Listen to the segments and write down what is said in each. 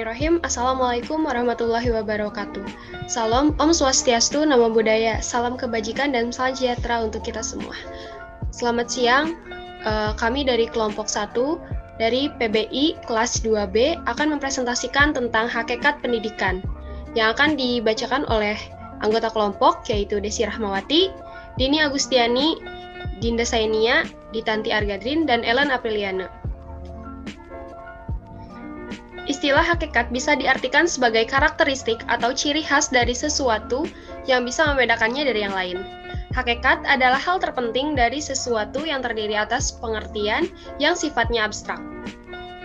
Bismillahirrahmanirrahim. Assalamualaikum warahmatullahi wabarakatuh. Salam, Om Swastiastu, Namo Buddhaya, salam kebajikan dan salam sejahtera untuk kita semua. Selamat siang, kami dari kelompok 1 dari PBI kelas 2B akan mempresentasikan tentang hakikat pendidikan yang akan dibacakan oleh anggota kelompok yaitu Desi Rahmawati, Dini Agustiani, Dinda Sainia, Ditanti Argadrin, dan Ellen Apriliana. Istilah hakikat bisa diartikan sebagai karakteristik atau ciri khas dari sesuatu yang bisa membedakannya dari yang lain. Hakikat adalah hal terpenting dari sesuatu yang terdiri atas pengertian yang sifatnya abstrak.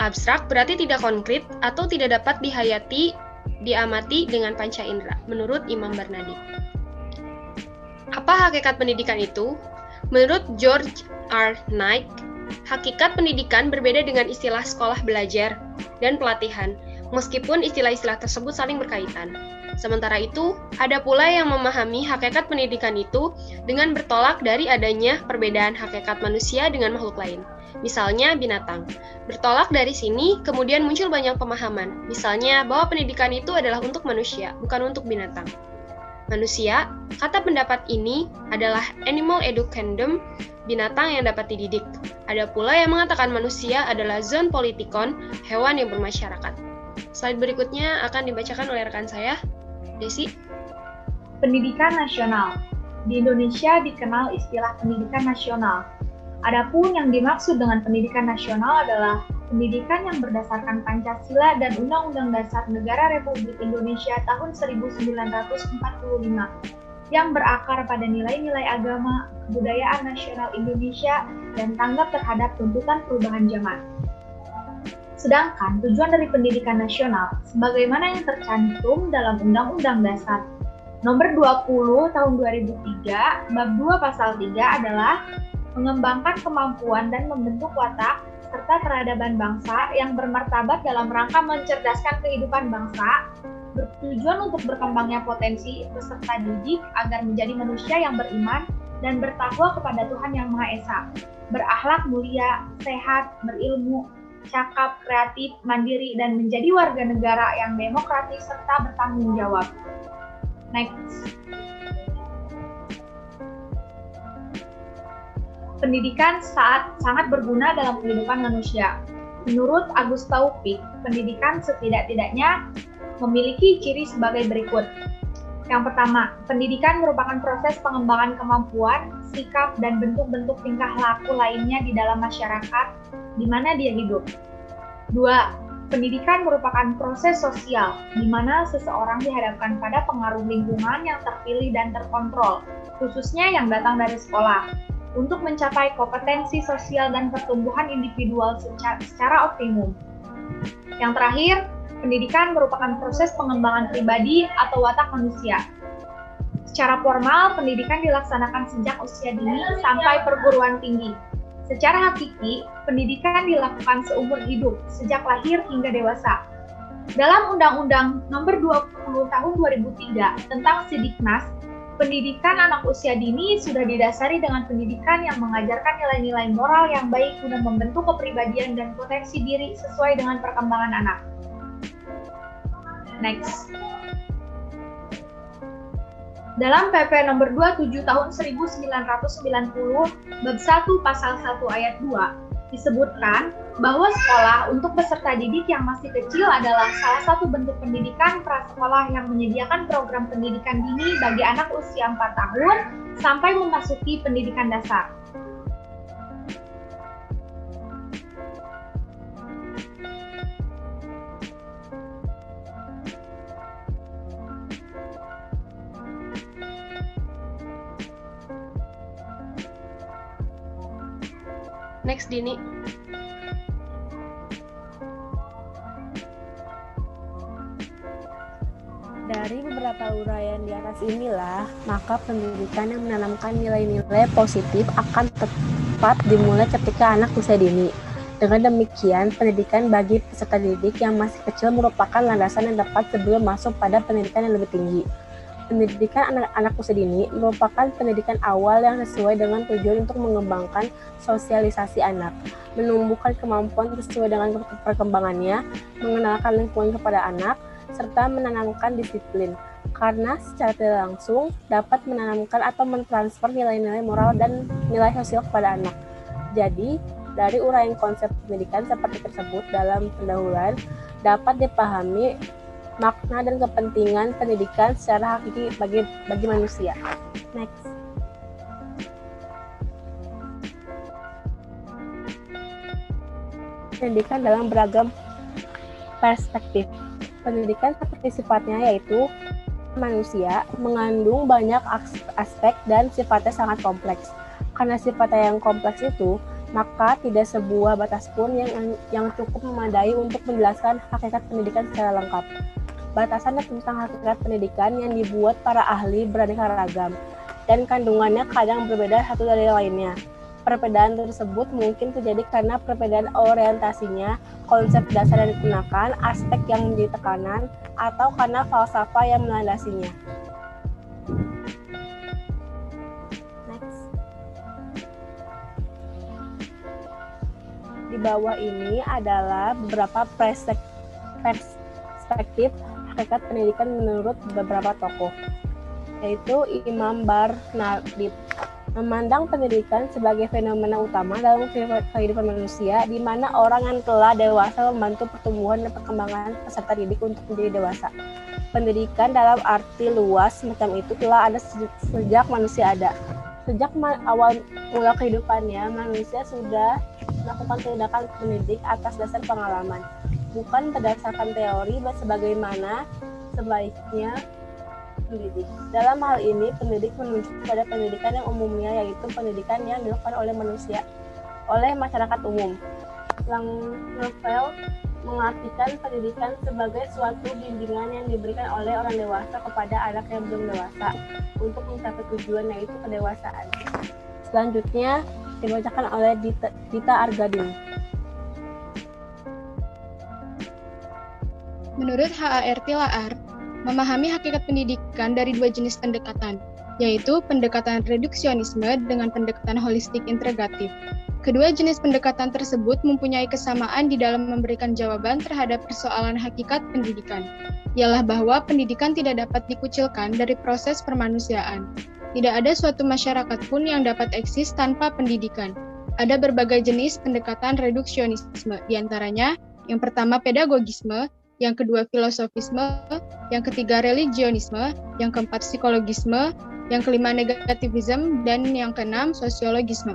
Abstrak berarti tidak konkret atau tidak dapat diamati dengan panca indera, menurut Imam Barnadi. Apa hakikat pendidikan itu? Menurut George R. Knight, hakikat pendidikan berbeda dengan istilah sekolah belajar dan pelatihan, meskipun istilah-istilah tersebut saling berkaitan. Sementara itu, ada pula yang memahami hakikat pendidikan itu dengan bertolak dari adanya perbedaan hakikat manusia dengan makhluk lain. Misalnya binatang. Bertolak dari sini, kemudian muncul banyak pemahaman. Misalnya bahwa pendidikan itu adalah untuk manusia, bukan untuk binatang. Manusia, kata pendapat ini adalah animal educandum, binatang yang dapat dididik. Ada pula yang mengatakan manusia adalah zoon politikon, hewan yang bermasyarakat. Slide berikutnya akan dibacakan oleh rekan saya, Desi. Pendidikan nasional. Di Indonesia dikenal istilah pendidikan nasional. Adapun yang dimaksud dengan pendidikan nasional adalah pendidikan yang berdasarkan Pancasila dan Undang-Undang Dasar Negara Republik Indonesia tahun 1945 yang berakar pada nilai-nilai agama, kebudayaan nasional Indonesia, dan tanggap terhadap tuntutan perubahan zaman. Sedangkan tujuan dari pendidikan nasional, sebagaimana yang tercantum dalam Undang-Undang Dasar Nomor 20 Tahun 2003, Bab 2 Pasal 3 adalah mengembangkan kemampuan dan membentuk watak serta peradaban bangsa yang bermartabat dalam rangka mencerdaskan kehidupan bangsa, bertujuan untuk berkembangnya potensi peserta didik agar menjadi manusia yang beriman dan bertakwa kepada Tuhan Yang Maha Esa, berakhlak mulia, sehat, berilmu, cakap, kreatif, mandiri, dan menjadi warga negara yang demokratis serta bertanggung jawab. Next. Pendidikan sangat berguna dalam kehidupan manusia. Menurut Agus Taufik, pendidikan setidak-tidaknya memiliki ciri sebagai berikut. Yang pertama, pendidikan merupakan proses pengembangan kemampuan, sikap, dan bentuk-bentuk tingkah laku lainnya di dalam masyarakat di mana dia hidup. Dua, pendidikan merupakan proses sosial di mana seseorang dihadapkan pada pengaruh lingkungan yang terpilih dan terkontrol, khususnya yang datang dari sekolah, untuk mencapai kompetensi sosial dan pertumbuhan individual secara optimum. Yang terakhir, pendidikan merupakan proses pengembangan pribadi atau watak manusia. Secara formal, pendidikan dilaksanakan sejak usia dini sampai perguruan tinggi. Secara hakiki, pendidikan dilakukan seumur hidup, sejak lahir hingga dewasa. Dalam Undang-Undang Nomor 20 Tahun 2003 tentang Sidiknas, pendidikan anak usia dini sudah didasari dengan pendidikan yang mengajarkan nilai-nilai moral yang baik guna membentuk kepribadian dan potensi diri sesuai dengan perkembangan anak. Next. Dalam PP Nomor 27 Tahun 1990, Bab 1 Pasal 1 Ayat 2, disebutkan bahwa sekolah untuk peserta didik yang masih kecil adalah salah satu bentuk pendidikan prasekolah yang menyediakan program pendidikan dini bagi anak usia 4 tahun sampai memasuki pendidikan dasar. Next, Dini. Dari beberapa uraian di atas inilah, maka pendidikan yang menanamkan nilai-nilai positif akan tepat dimulai ketika anak usia dini. Dengan demikian, pendidikan bagi peserta didik yang masih kecil merupakan landasan yang tepat sebelum masuk pada pendidikan yang lebih tinggi. Pendidikan anak-anak usia dini merupakan pendidikan awal yang sesuai dengan tujuan untuk mengembangkan sosialisasi anak, menumbuhkan kemampuan sesuai dengan perkembangannya, mengenalkan lingkungan kepada anak, serta menanamkan disiplin, karena secara tidak langsung dapat menanamkan atau mentransfer nilai-nilai moral dan nilai sosial kepada anak. Jadi, dari uraian konsep pendidikan seperti tersebut dalam pendahuluan, dapat dipahami makna dan kepentingan pendidikan secara hakiki bagi manusia. Next. Pendidikan dalam beragam perspektif. Pendidikan seperti sifatnya yaitu manusia mengandung banyak aspek dan sifatnya sangat kompleks. Karena sifatnya yang kompleks itu, maka tidak sebuah batas pun yang cukup memadai untuk menjelaskan hakikat pendidikan secara lengkap. Batasan tentang hakikat pendidikan yang dibuat para ahli beraneka ragam, dan kandungannya kadang berbeda satu dari lainnya. Perbedaan tersebut mungkin terjadi karena perbedaan orientasinya, konsep dasar yang digunakan, aspek yang menjadi tekanan, atau karena falsafah yang melandasinya. Next. Di bawah ini adalah beberapa perspektif hakikat pendidikan menurut beberapa tokoh, yaitu Imam Barnabib memandang pendidikan sebagai fenomena utama dalam kehidupan manusia, di mana orang yang telah dewasa membantu pertumbuhan dan perkembangan peserta didik untuk menjadi dewasa. Pendidikan dalam arti luas semacam itu telah ada sejak manusia ada. Sejak awal mula kehidupannya, manusia sudah melakukan tindakan pendidik atas dasar pengalaman, bukan berdasarkan teori sebagaimana sebaiknya pendidik. Dalam hal ini, pendidik menunjuk pada pendidikan yang umumnya, yaitu pendidikan yang dilakukan oleh manusia, oleh masyarakat umum. Langfeld mengartikan pendidikan sebagai suatu bimbingan yang diberikan oleh orang dewasa kepada anak yang belum dewasa untuk mencapai tujuan, yaitu kedewasaan. Selanjutnya dibacakan oleh Dita Argadin. Menurut H.A.R. Tillard, memahami hakikat pendidikan dari dua jenis pendekatan, yaitu pendekatan reduksionisme dengan pendekatan holistik integratif. Kedua jenis pendekatan tersebut mempunyai kesamaan di dalam memberikan jawaban terhadap persoalan hakikat pendidikan, ialah bahwa pendidikan tidak dapat dikucilkan dari proses permanusiaan. Tidak ada suatu masyarakat pun yang dapat eksis tanpa pendidikan. Ada berbagai jenis pendekatan reduksionisme, diantaranya yang pertama pedagogisme, yang kedua filosofisme, yang ketiga religionisme, yang keempat psikologisme, yang kelima negativisme, dan yang keenam sosiologisme.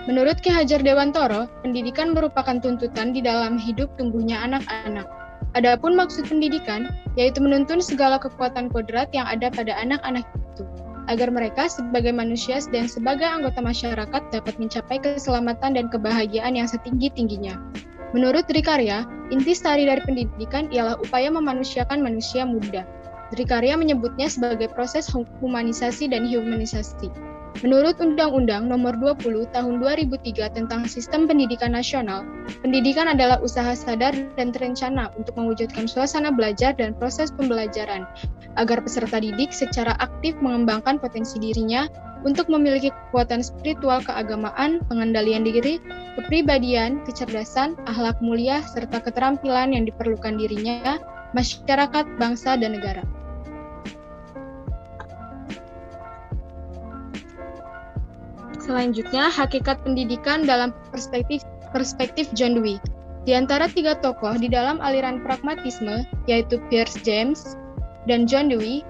Menurut Ki Hajar Dewantoro, pendidikan merupakan tuntutan di dalam hidup tumbuhnya anak-anak. Adapun maksud pendidikan, yaitu menuntun segala kekuatan kodrat yang ada pada anak-anak itu, agar mereka sebagai manusia dan sebagai anggota masyarakat dapat mencapai keselamatan dan kebahagiaan yang setinggi-tingginya. Menurut Drikarya, inti sari dari pendidikan ialah upaya memanusiakan manusia muda. Drikarya menyebutnya sebagai proses humanisasi dan humanisasi. Menurut Undang-Undang Nomor 20 Tahun 2003 tentang Sistem Pendidikan Nasional, pendidikan adalah usaha sadar dan terencana untuk mewujudkan suasana belajar dan proses pembelajaran, agar peserta didik secara aktif mengembangkan potensi dirinya untuk memiliki kekuatan spiritual keagamaan, pengendalian diri, kepribadian, kecerdasan, akhlak mulia, serta keterampilan yang diperlukan dirinya, masyarakat, bangsa, dan negara. Selanjutnya, hakikat pendidikan dalam perspektif John Dewey. Di antara tiga tokoh di dalam aliran pragmatisme, yaitu Pierce James dan John Dewey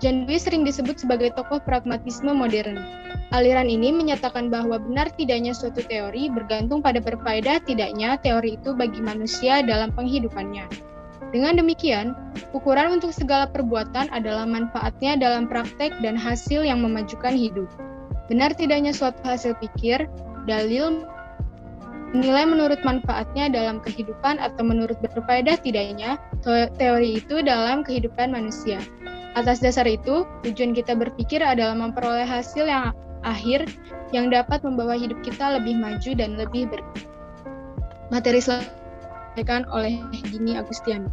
sering disebut sebagai tokoh pragmatisme modern. Aliran ini menyatakan bahwa benar tidaknya suatu teori bergantung pada berfaedah tidaknya teori itu bagi manusia dalam penghidupannya. Dengan demikian, ukuran untuk segala perbuatan adalah manfaatnya dalam praktek dan hasil yang memajukan hidup. Benar tidaknya suatu hasil pikir, dalil, nilai menurut manfaatnya dalam kehidupan atau menurut berfaedah tidaknya teori itu dalam kehidupan manusia. Atas dasar itu, tujuan kita berpikir adalah memperoleh hasil yang akhir yang dapat membawa hidup kita lebih maju dan lebih Materi disampaikan oleh Dini Agustiani.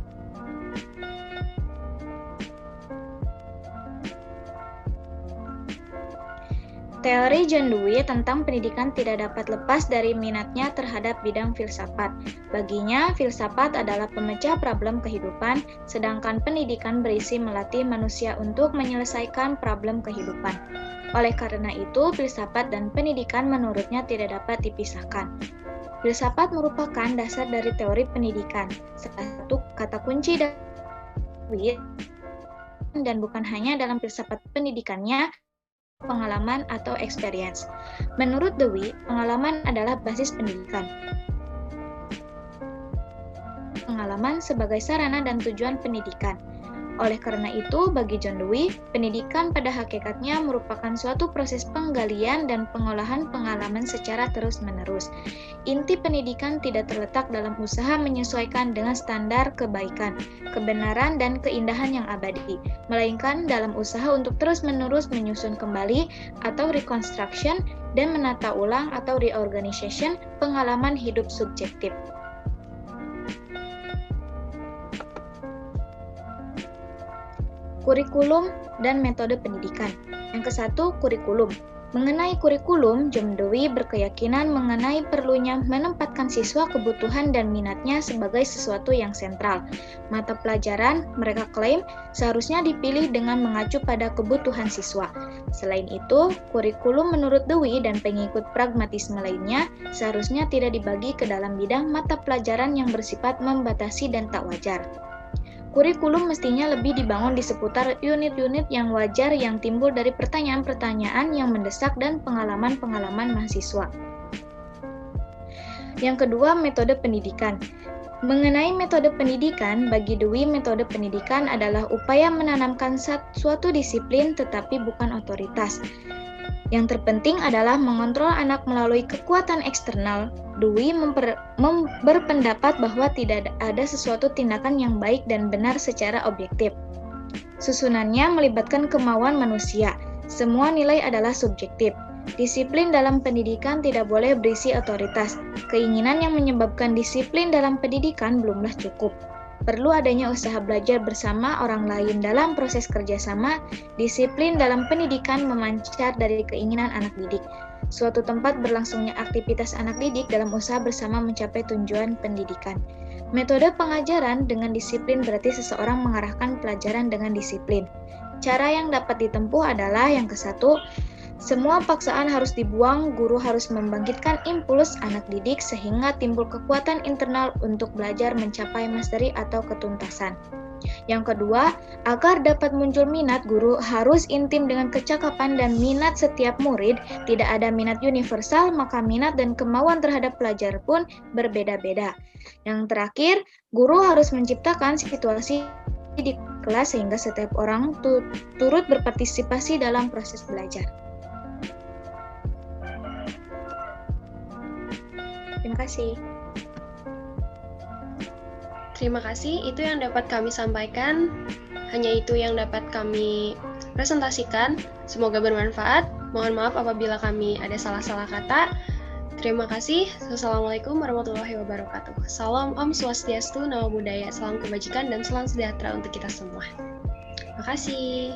Teori John Dewey tentang pendidikan tidak dapat lepas dari minatnya terhadap bidang filsafat. Baginya, filsafat adalah pemecah problem kehidupan, sedangkan pendidikan berisi melatih manusia untuk menyelesaikan problem kehidupan. Oleh karena itu, filsafat dan pendidikan menurutnya tidak dapat dipisahkan. Filsafat merupakan dasar dari teori pendidikan. Satu kata kunci Dewey, dan bukan hanya dalam filsafat pendidikannya, pengalaman atau experience. Menurut Dewey, pengalaman adalah basis pendidikan. Pengalaman sebagai sarana dan tujuan pendidikan. Oleh karena itu, bagi John Dewey, pendidikan pada hakikatnya merupakan suatu proses penggalian dan pengolahan pengalaman secara terus-menerus. Inti pendidikan tidak terletak dalam usaha menyesuaikan dengan standar kebaikan, kebenaran, dan keindahan yang abadi, melainkan dalam usaha untuk terus-menerus menyusun kembali atau reconstruction dan menata ulang atau reorganization pengalaman hidup subjektif. Kurikulum dan metode pendidikan. Yang kesatu, kurikulum. Mengenai kurikulum, John Dewey berkeyakinan mengenai perlunya menempatkan siswa kebutuhan dan minatnya sebagai sesuatu yang sentral. Mata pelajaran, mereka klaim, seharusnya dipilih dengan mengacu pada kebutuhan siswa. Selain itu, kurikulum menurut Dewey dan pengikut pragmatisme lainnya seharusnya tidak dibagi ke dalam bidang mata pelajaran yang bersifat membatasi dan tak wajar. Kurikulum mestinya lebih dibangun di seputar unit-unit yang wajar yang timbul dari pertanyaan-pertanyaan yang mendesak dan pengalaman-pengalaman mahasiswa. Yang kedua, metode pendidikan. Mengenai metode pendidikan, bagi Dewey metode pendidikan adalah upaya menanamkan suatu disiplin tetapi bukan otoritas. Yang terpenting adalah mengontrol anak melalui kekuatan eksternal. Dewey berpendapat bahwa tidak ada sesuatu tindakan yang baik dan benar secara objektif. Susunannya melibatkan kemauan manusia. Semua nilai adalah subjektif. Disiplin dalam pendidikan tidak boleh berisi otoritas. Keinginan yang menyebabkan disiplin dalam pendidikan belumlah cukup. Perlu adanya usaha belajar bersama orang lain dalam proses kerjasama. Disiplin dalam pendidikan memancar dari keinginan anak didik. Suatu tempat berlangsungnya aktivitas anak didik dalam usaha bersama mencapai tujuan pendidikan. Metode pengajaran dengan disiplin berarti seseorang mengarahkan pelajaran dengan disiplin. Cara yang dapat ditempuh adalah yang kesatu, semua paksaan harus dibuang, guru harus membangkitkan impuls anak didik sehingga timbul kekuatan internal untuk belajar mencapai mastery atau ketuntasan. Yang kedua, agar dapat muncul minat, guru harus intim dengan kecakapan dan minat setiap murid. Tidak ada minat universal, maka minat dan kemauan terhadap pelajar pun berbeda-beda. Yang terakhir, guru harus menciptakan situasi di kelas sehingga setiap orang turut berpartisipasi dalam proses belajar. Terima kasih. Terima kasih, itu yang dapat kami sampaikan. Hanya itu yang dapat kami presentasikan. Semoga bermanfaat. Mohon maaf apabila kami ada salah-salah kata. Terima kasih. Wassalamualaikum warahmatullahi wabarakatuh. Salam Om Swastiastu, Namo Buddhaya, salam kebajikan dan salam sejahtera untuk kita semua. Terima kasih.